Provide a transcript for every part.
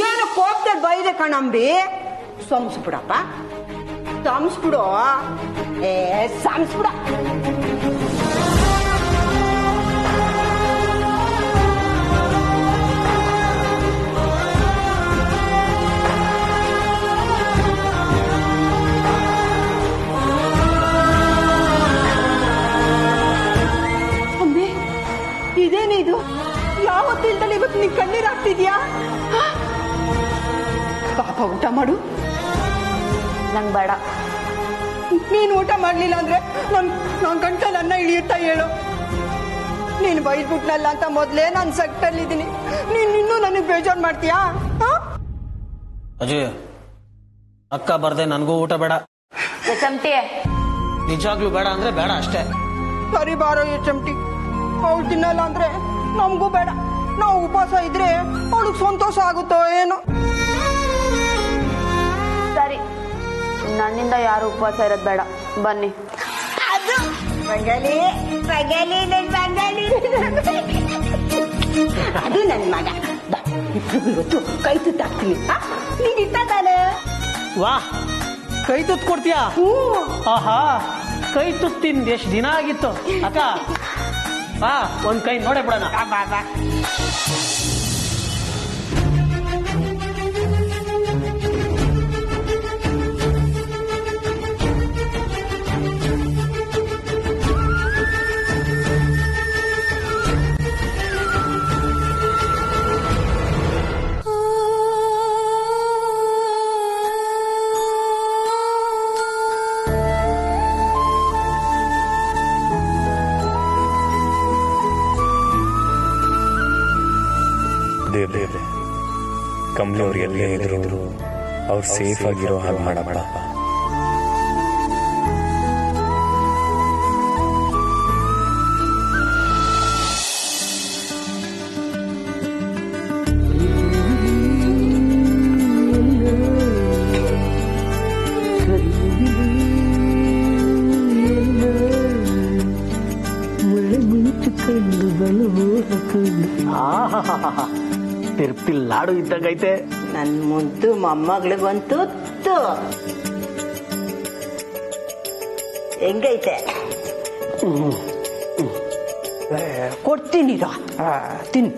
ಏನು ಕೋಪದಲ್ಲಿ ಬೈದೆ ಕಣಂಬಿ. ಸಂಸ್ಬಿಡಪ್ಪ, ಸಂಸ್ಬಿಡು. ಸಂಸ್ಬಿಡ. ಅಂಬಿ, ಇದೇನಿದು? ಯಾವತ್ತಿಲ್ದಲ್ಲಿ ಇವತ್ತು ನೀನ್ ಕಣ್ಣೀರ್ ಹಾಕ್ತಿದ್ಯಾ? ಪಾಪ, ಊಟ ಮಾಡು. ನಂಗೆ ಬೇಡ. ನೀನು ಊಟ ಮಾಡ್ಲಿಲ್ಲ ಅಂದ್ರೆ ನನ್ ಗಂಟಲ್ಲಿ ಅನ್ನ ಇಳಿಯುತ್ತಾ ಹೇಳು. ನೀನು ಬೈದ್ಬಿಟ್ನಲ್ಲ ಅಂತ ಮೊದ್ಲೇ ನಾನು ಸೆಕ್ಟಲ್ಲಿದ್ದೀನಿ. ಇನ್ನೂ ನನಗೆ ಬೇಜಾರು ಮಾಡ್ತೀಯಾ? ಅಜಯ್, ಅಕ್ಕ ಬರ್ದೆ ನನಗೂ ಊಟ ಬೇಡ. ಚಮಟಿ, ನಿಜಾಗ್ಲೂ ಬೇಡ ಅಂದ್ರೆ ಬೇಡ ಅಷ್ಟೇ. ಸರಿ ಬಾರೋ ಚಮಟಿ. ಅವಳು ತಿನ್ನಲ್ಲ ಅಂದ್ರೆ ನಮಗೂ ಬೇಡ. ನಾವು ಉಪವಾಸ ಇದ್ರೆ ಅವಳಿಗೆ ಸಂತೋಷ ಆಗುತ್ತೋ ಏನೋ. ಸರಿ, ನನ್ನಿಂದ ಯಾರು ಉಪವಾಸ ಇರೋದು ಬೇಡ. ಬನ್ನಿ. ಅದು ಬಂಗಾಲಿ ಬಂಗಾಲಿ ನನ್ ಬಂಗಾಲಿ. ಅದು ನನ್ನ ಮಗ. ಇಬ್ರಿಗೂ ಇವತ್ತು ಕೈ ತುತ್ತಾಕ್ತೀನಿ. ನೀನ್ ಇತ್ತ ತಾನೆ? ವಾ, ಕೈ ತುತ್ತು ಕೊಡ್ತೀಯಾ? ಆಹಾ, ಕೈ ತುತ್ತಿಂದ ಎಷ್ಟು ದಿನ ಆಗಿತ್ತು ಅಕ್ಕ. ಬಾ, ಒಂದ್ ಕೈ ನೋಡೇ ಬಿಡೋಣ. ದೇವ್ರೆ, ಕಮಲಿ ಅವ್ರು ಎಲ್ಲೇ ಇದ್ರು ಅವ್ರು ಸೇಫ್ ಆಗಿರೋ ಹಾಗೆ ಮಾಡಬೇಡಪ್ಪ. ತಿರ್ಪಿಲ್ ಲಾಡು ಇದ್ದಂಗೈತೆ. ನನ್ ಮುದ್ದು ಮೊಮ್ಮಗಳಿಗಂತೂ ಹೆಂಗೈತೆ? ಕೊಡ್ತೀನಿ, ತಿನ್.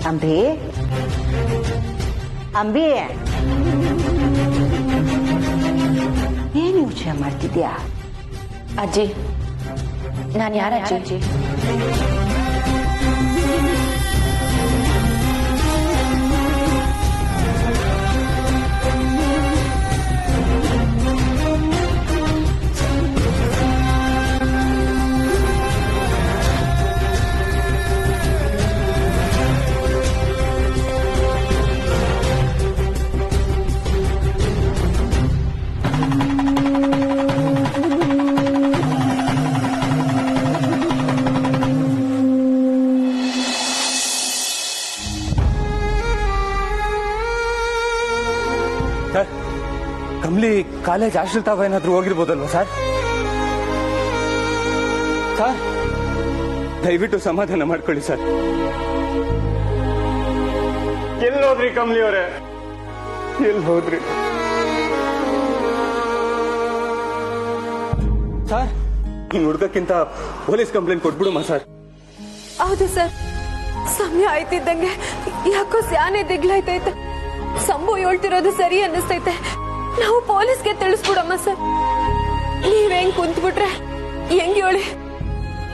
ಅಂಬಿ, ಅಂಬಿ, ಏನ್ ಯೋಚನೆ ಮಾಡ್ತಿದ್ಯಾ? ಅಜ್ಜಿ, ನಾನು ಯಾರ ಅಜ್ಜಿ? ಕಮಲಿ ಕಾಲೇಜ್ ಹಾಸ್ಟೆಲ್ ತಾವ ಏನಾದ್ರೂ ಹೋಗಿರ್ಬೋದಲ್ವಾ ಸರ್? ಸರ್, ದಯವಿಟ್ಟು ಸಮಾಧಾನ ಮಾಡ್ಕೊಳ್ಳಿ ಸರ್. ಎಲ್ಲಿ ಹೋದ್ರಿ ಕಮಲಿ ಅವರೇ? ಎಲ್ಲಿ ಹೋದ್ರಿ ಸರ್? ಹಿಂಗ್ ಹುಡ್ಗಕ್ಕಿಂತ ಪೊಲೀಸ್ ಕಂಪ್ಲೇಂಟ್ ಕೊಟ್ಬಿಡುಮ ಸರ್? ಹೌದು ಸರ್, ಸಮಯ ಆಯ್ತಿದ್ದಂಗೆ ಯಾಕೋ ಸ್ಯಾನೆ ದಿಗ್ಲಾಯ್ತೈತೆ. ಸಂಭು ಹೇಳ್ತಿರೋದು ಸರಿ ಅನ್ನಿಸ್ತೈತೆ. ನಾವು ಪೊಲೀಸ್ಗೆ ತಿಳಿಸ್ಬಿಡಮ್ಮ ಸರ್. ನೀವ್ ಹೆಂಗ್ ಕುಂತ್ಬಿಟ್ರೆ ಹೆಂಗ್ ಹೇಳಿ.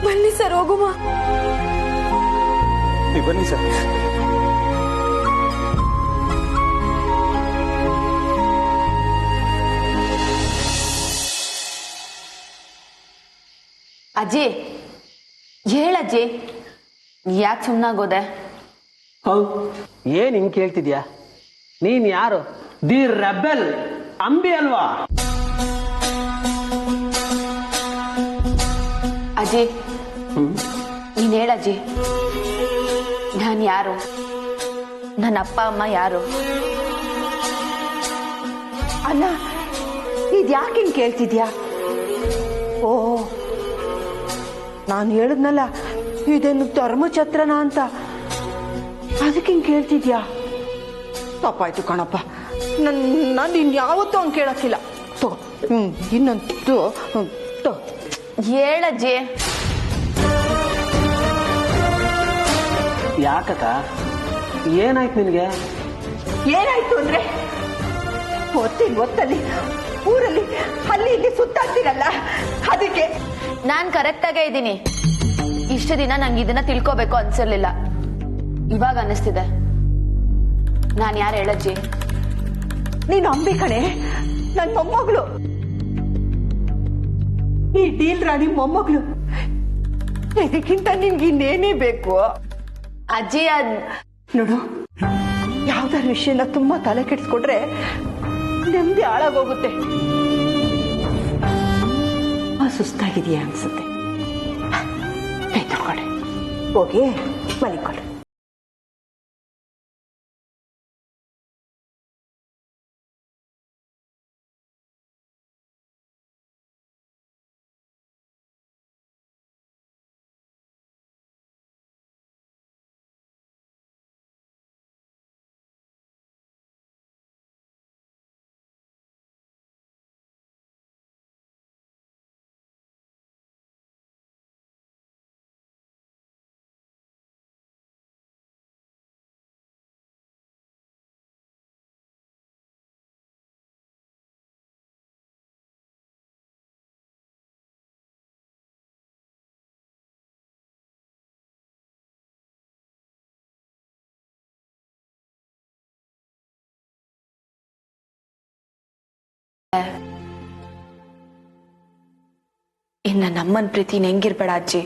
ಬನ್ನಿ ಸರ್, ಹೋಗುಮ. ಬನ್ನಿ ಸರ್. ಅಜ್ಜಿ ಹೇಳಜ್ಜಿ, ಯಾಕೆ ಸುಮ್ಮನಾಗೋದೆ? ಹೌದು, ಏನ್ ಹಿಂಗ್ ಕೇಳ್ತಿದ್ಯಾ? ನೀನ್ ಯಾರು? ದಿ ರೆಬೆಲ್ ಅಂಬಿ ಅಲ್ವಾ? ಅಜ್ಜಿ ನೀನ್ ಹೇಳಜ್ಜಿ, ನಾನ್ ಯಾರು? ನನ್ನ ಅಪ್ಪ ಅಮ್ಮ ಯಾರು? ಅಲ್ಲ, ಇದ್ಯಾಕೆ ಹಿಂಗ್ ಕೇಳ್ತಿದ್ಯಾ? ಓ, ನಾನು ಹೇಳಿದ್ನಲ್ಲ ಇದೇನು ಧರ್ಮಛತ್ರನ ಅಂತ, ಅದಕ್ಕೆ ಹಿಂಗ್ ಕೇಳ್ತಿದ್ಯಾ? ತಪ್ಪಾಯ್ತು ಕಣಪ್ಪ. ನಾನು ಇನ್ಯಾವತ್ತೂ ಹಂಗೆ ಕೇಳಕ್ಕಿಲ್ಲ. ತಗೋ, ಇನ್ನೊಂದು ಹೇಳಜ್ಜಿ. ಯಾಕಕ್ಕ, ಏನಾಯ್ತು ನಿನ್ಗೆ? ಏನಾಯ್ತು ಅಂದ್ರೆ, ಒತ್ತಲ್ಲಿ ಊರಲ್ಲಿ ಅಲ್ಲಿ ಇಲ್ಲಿ ಸುತ್ತಾಡ್ತಿರಲ್ಲ, ಅದಕ್ಕೆ. ನಾನ್ ಕರೆಕ್ಟ್ ಆಗೇ ಇದ್ದೀನಿ. ಇಷ್ಟು ದಿನ ನಂಗೆ ಇದನ್ನ ತಿಳ್ಕೋಬೇಕು ಅನ್ಸಿರ್ಲಿಲ್ಲ, ಇವಾಗ ಅನಿಸ್ತಿದೆ. ನಾನ್ ಯಾರು ಹೇಳಜ್ಜಿ? ನೀನು ಅಂಬಿ ಕಣೆ, ನನ್ ಮೊಮ್ಮಗಳು. ಈ ಡೀಲ್ ರಾಣಿ ಮೊಮ್ಮಗಳು. ಇದಕ್ಕಿಂತ ನಿನ್ಗೆ ಇನ್ನೇನೇ ಬೇಕು? ಅಜ್ಜಿ ನೋಡು, ಯಾವ್ದಾರ ವಿಷಯನ ತುಂಬಾ ತಲೆ ಕೆಡಿಸ್ಕೊಟ್ರೆ ನೆಮ್ಮದಿ ಹಾಳಾಗೋಗುತ್ತೆ. ಸುಸ್ತಾಗಿದೆಯಾ ಅನ್ಸುತ್ತೆ. ಕೈ ತಗೊಳ್ಳಿ, ಹೋಗಿ ಮಲಿಕೊಳ್ಳಿ. ಇನ್ನ ನಮ್ಮನ್ ಪ್ರೀತಿನ ಹೆಂಗಿರ್ಬೇಡ ಅಜ್ಜಿ.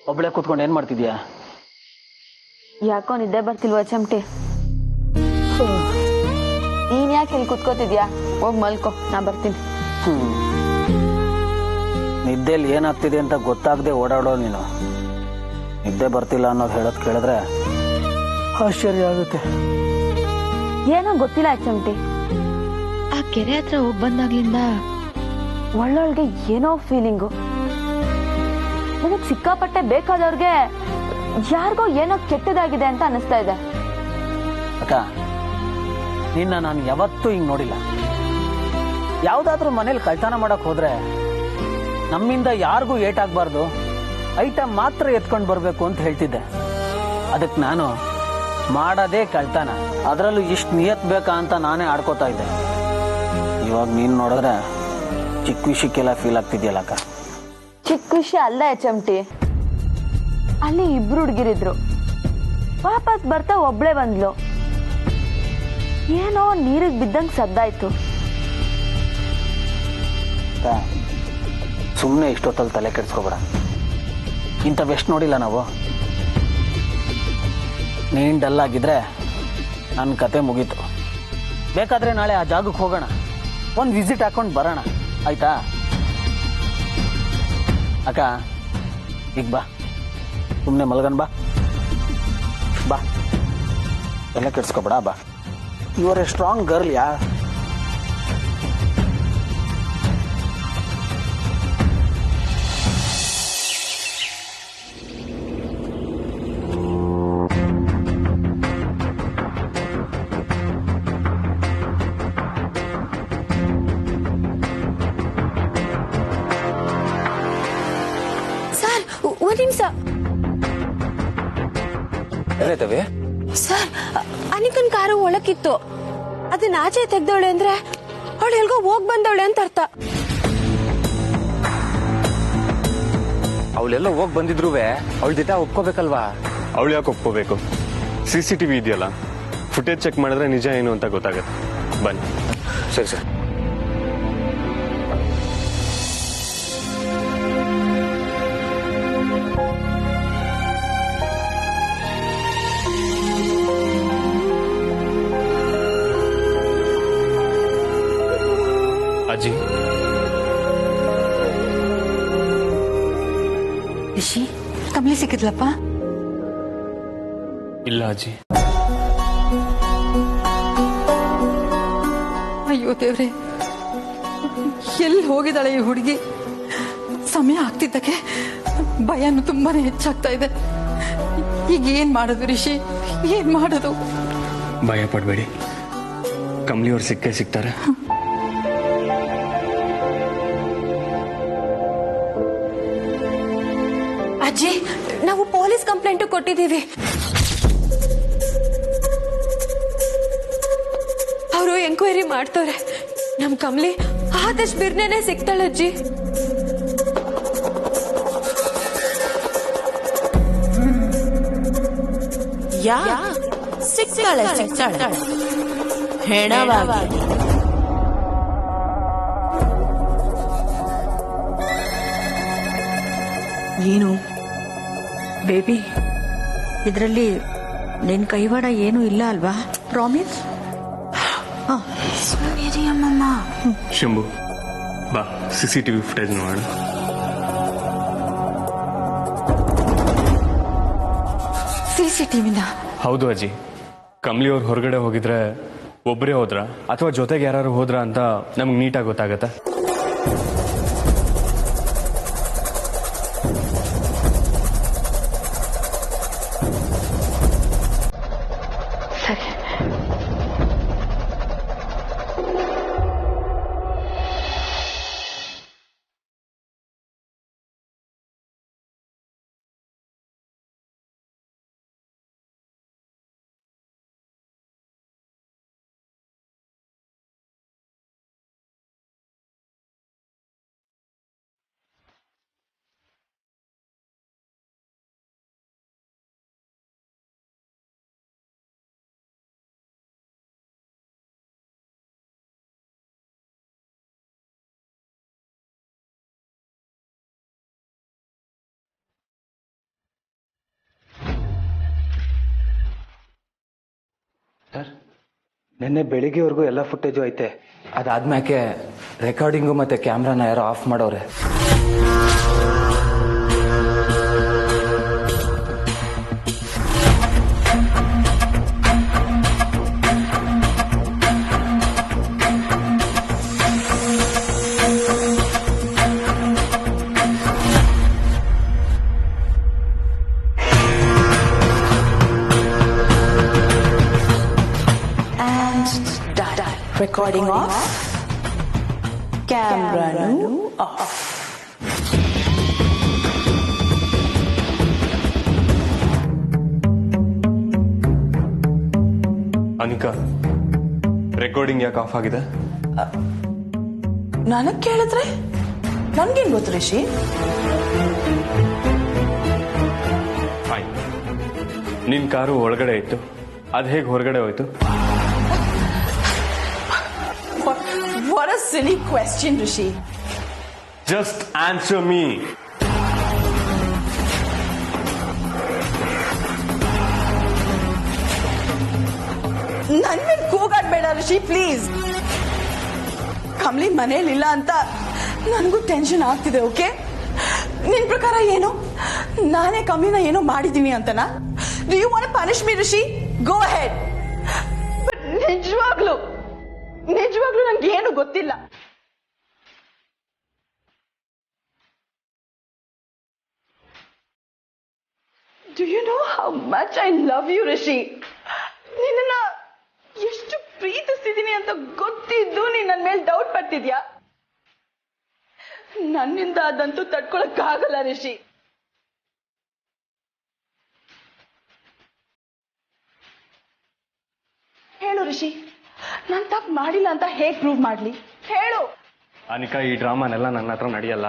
ಒಬ್ಬಳೆ ಕೂತ್ಕೊಂಡು ಏನು ಮಾಡ್ತಿದ್ಯಾ? ಯಾಕೋ ನಿದ್ದೆ ಬರ್ತಿಲ್ವಾ ಚಮಟಿ? ನೀನ್ ಯಾಕೆ ಇಲ್ಲಿ ಕುತ್ಕೋತಿದ್ಯಾ? ಹೋಗ್ ಮಲ್ಕೋ, ನಾ ಬರ್ತೀನಿ. ನಿದ್ದೆಯಲ್ಲಿ ಏನಾಗ್ತಿದೆ ಅಂತ ಗೊತ್ತಾಗದೆ ಓಡಾಡೋ ನೀನು. ನಿದ್ದೆ ಬರ್ತಿಲ್ಲ ಅನ್ನೋದು ಹೇಳೋದು ಕೇಳಿದ್ರೆ ಆಶ್ಚರ್ಯ ಆಗುತ್ತೆ. ಏನೋ ಗೊತ್ತಿಲ್ಲ ಚಮಟಿ, ಆ ಕೆರೆ ಹತ್ರ ಹೋಗ್ ಬಂದಾಗ್ಲಿಂದ ಒಳ್ಳೊಳ್ಗೆ ಏನೋ ಫೀಲಿಂಗು. ನನಗ್ ಸಿಕ್ಕಾಪಟ್ಟೆ ಬೇಕಾದವ್ರಿಗೆ ಯಾರಿಗೋ ಏನೋ ಕೆಟ್ಟದಾಗಿದೆ ಅಂತ ಅನಿಸ್ತಾ ಇದೆ. ಅಕ್ಕ, ನಿನ್ನ ನಾನು ಯಾವತ್ತೂ ಹಿಂಗ್ ನೋಡಿಲ್ಲ. ಯಾವ್ದಾದ್ರೂ ಮನೇಲಿ ಕಳ್ತನ ಮಾಡಕ್ ಹೋದ್ರೆ ನಮ್ಮಿಂದ ಯಾರಿಗೂ ಏಟಾಗಬಾರ್ದು, ಐಟಮ್ ಮಾತ್ರ ಎತ್ಕೊಂಡು ಬರ್ಬೇಕು ಅಂತ ಹೇಳ್ತಿದ್ದೆ. ಅದಕ್ಕೆ ನಾನು ಮಾಡದೇ ಕಳ್ತನ, ಅದರಲ್ಲೂ ಇಷ್ಟು ನಿಯತ್ ಬೇಕಾ ಅಂತ ನಾನೇ ಆಡ್ಕೋತಾ ಇದ್ದೆ. ಇವಾಗ ನೀನ್ ನೋಡಿದ್ರೆ ಚಿಕ್ಕ ವಿಷಯಕ್ಕೆಲ್ಲ ಫೀಲ್ ಆಗ್ತಿದ್ಯಲ್ಲ ಅಕ್ಕ. ಚಿಕ್ಕ ವಿಷಯ ಅಲ್ಲ ಚಮಟಿ. ಅಲ್ಲಿ ಇಬ್ರು ಹುಡುಗಿರಿದ್ರು, ವಾಪಸ್ ಬರ್ತಾ ಒಬ್ಳೆ ಬಂದ್ಲು. ಏನೋ ನೀರಿಗೆ ಬಿದ್ದಂಗ್ ಸದ್ದಾಯ್ತು. ಸುಮ್ಮನೆ ಇಷ್ಟೊತ್ತಲ್ಲಿ ತಲೆ ಕೆಡ್ಸ್ಕೊಬೇಡ. ಇಂಥವೆಷ್ಟು ನೋಡಿಲ್ಲ ನಾವು. ನೀನ್ ಡಲ್ ಆಗಿದ್ರೆ ನನ್ನ ಕತೆ ಮುಗೀತು. ಬೇಕಾದ್ರೆ ನಾಳೆ ಆ ಜಾಗಕ್ಕೆ ಹೋಗೋಣ, ಒಂದು ವಿಸಿಟ್ ಹಾಕೊಂಡು ಬರೋಣ, ಆಯ್ತಾ? ಅಕ್ಕ, ಈಗ ಬಾ, ಸುಮ್ಮನೆ ಮಲ್ಗನ್ ಬಾ. ಬಾ, ತಲೆ ಕೆಡ್ಸ್ಕೊಬೇಡ, ಬಾ. You are a strong girl ಯಾ. ಸರ್, ಒಂದ್ ನಿಮಿಷ ಏನಾಯ್ತವೆ? ಸರ್. ಅನಿಕನ್ ಕಾರು ಒಳಕಿತ್ತು, ಅದನ್ನ ಆಚೆ ತೆಗ್ದವಳೆ ಅಂದ್ರೆ ಅವಳು ಎಲ್ಗೋ ಹೋಗ್ ಬಂದವಳೆ ಅಂತ ಅರ್ಥ. ಅವಳೆಲ್ಲ ಹೋಗಿ ಬಂದಿದ್ರು ಅವಳ ಜೊತೆ ಒಪ್ಕೋಬೇಕಲ್ವಾ? ಅವಳು ಯಾಕೆ ಒಪ್ಕೋಬೇಕು? CCTV ಇದೆಯಲ್ಲ, ಫುಟೇಜ್ ಚೆಕ್ ಮಾಡಿದ್ರೆ ನಿಜ ಏನು ಅಂತ ಗೊತ್ತಾಗುತ್ತೆ. ಬನ್ನಿ. ಸರಿ ಸರ್. ಅಜ್ಜಿ, ರಿಷಿ, ಕಮಲಿ ಸಿಕ್ಕಿದ್ಲಪ್ಪ? ಇಲ್ಲ ಅಜ್ಜಿ. ಅಯ್ಯೋ ದೇವ್ರೆ, ಎಲ್ಲಿ ಹೋಗಿದ್ದಾಳೆ ಈ ಹುಡುಗಿ? ಸಮಯ ಆಗ್ತಿದ್ದಕ್ಕೆ ಭಯನೂ ತುಂಬಾನೇ ಹೆಚ್ಚಾಗ್ತಾ ಇದೆ. ಈಗ ಏನ್ ಮಾಡೋದು ರಿಷಿ, ಏನ್ ಮಾಡೋದು? ಭಯ ಪಡಬೇಡಿ, ಕಮಲಿಯವ್ರು ಸಿಕ್ಕೇ ಸಿಗ್ತಾರೆ. ಅಜ್ಜಿ, ನಾವು ಪೊಲೀಸ್ ಕಂಪ್ಲೇಂಟ್ ಕೊಟ್ಟಿದ್ದೀವಿ. ಅವರು ಎಂಕ್ವೈರಿ ಮಾಡ್ತವ್ರೆ. ನಮ್ ಕಮಲಿ ಆದಷ್ಟು ಬಿರ್ನೇನೆ ಸಿಗ್ತಾಳಜ್ಜಿ. ಸಿಗ್ತಾಳೆ ಹೆಣವಾಗಿ. ಏನು ಬೇಬಿ, ಇದರಲ್ಲಿ ನಿನ್ ಕೈವಾಡ ಏನೂ ಇಲ್ಲ ಅಲ್ವಾ? ಪ್ರಾಮಿಸ್? ಅಮ್ಮಮ್ಮ, ಶಂಭು, ಬಾ, CCTV ಫುಟೇಜ್ ನೋಡೋಣ. CCTVನ? ಹೌದು ಅಜ್ಜಿ. ಕಮಲಿಯವ್ರು ಹೊರಗಡೆ ಹೋಗಿದ್ರೆ ಒಬ್ಬರೇ ಹೋದ್ರ ಅಥವಾ ಜೊತೆಗೆ ಯಾರು ಹೋದ್ರ ಅಂತ ನಮ್ಗೆ ನೀಟಾಗಿ ಗೊತ್ತಾಗತ್ತೆ. ಸರ್ ನಿನ್ನೆ ಬೆಳಿಗ್ಗೆವರೆಗೂ ಎಲ್ಲ ಫುಟೇಜು ಐತೆ. ಅದಾದ್ಮ್ಯಾಕೆ ರೆಕಾರ್ಡಿಂಗು ಮತ್ತೆ ಕ್ಯಾಮ್ರಾನ ಯಾರೋ ಆಫ್ ಮಾಡೋರೆ. Recording off. Camera off. Anika, recording ಯಾಕೆ ಆಫ್ ಆಗಿದೆ? ನನಗ್ ಕೇಳಿದ್ರೆ ನನ್ಗೇನ್ ಗೊತ್ತು ರಿಷಿ? ಫೈನ್. ನಿನ್ ಕಾರು ಒಳಗಡೆ ಇತ್ತು, ಅದ್ ಹೇಗೆ ಹೊರಗಡೆ ಹೋಯ್ತು? What a silly question, Rishi. Just answer me. ನನ್ ಮೇಲೆ ಕೂಗಾಡ್ಬೇಡ ರಿಷಿ, ಪ್ಲೀಸ್. ಕಮಲಿ ಮನೇಲಿಲ್ಲ ಅಂತ ನನಗೂ ಟೆನ್ಷನ್ ಆಗ್ತಿದೆ. ಓಕೆ, ನಿನ್ ಪ್ರಕಾರ ಏನು? ನಾನೇ ಕಮಲಿನ ಏನೋ ಮಾಡಿದೀನಿ ಅಂತನಾ? Do you want to punish me Rishi? Go ahead. But ನಿಜವಾಗ್ಲೂ ನಂಗೆ ಏನು ಗೊತ್ತಿಲ್ಲ. Do you know how much I love you, Rishi? ನಿನ್ನ ಎಷ್ಟು ಪ್ರೀತಿಸ್ತಿದ್ದೀನಿ ಅಂತ ಗೊತ್ತಿದ್ದು ನೀನ್ ನನ್ನ ಮೇಲೆ ಡೌಟ್ ಪಡ್ತಿದ್ಯಾ? ನನ್ನಿಂದ ಅದಂತೂ ತಡ್ಕೊಳಕ್ಕಾಗಲ್ಲ ರಿಷಿ. ಹೇಳು ರಿಷಿ, ನಾನ್ ತಪ್ಪು ಮಾಡಿಲ್ಲ ಅಂತ ಹೇಗ್ ಪ್ರೂವ್ ಮಾಡ್ಲಿ? ಹೇಳು. ಅನಿಕಾ, ಈ ಡ್ರಾಮಾನೆಲ್ಲ ನನ್ನ ಹತ್ರ ನಡೆಯಲ್ಲ.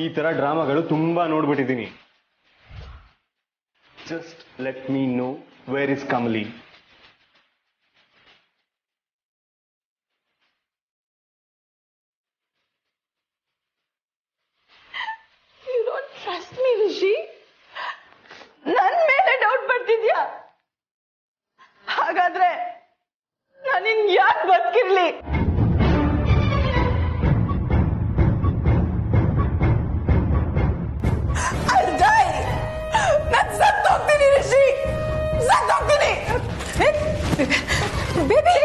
ಈ ತರ ಡ್ರಾಮಾಗಳು ತುಂಬಾ ನೋಡ್ಬಿಟ್ಟಿದ್ದೀನಿ. Just let me know where is Kamali. You don't trust me, Rishi? ನನ್ ಮೇಲೆ ಡೌಟ್ ಪಡ್ತಿದ್ಯಾ? ಹಾಗಾದ್ರೆ ನಾನಿನ್ ಯಾಕೆ ಬದುಕಿರ್ಲಿ? I'll die. ನಾನ್ ಸತ್ತೋಗ್ತೀನಿ ರಿಷಿ, ಸತ್ತೋಗ್ತೀನಿ. ಬೇಬಿ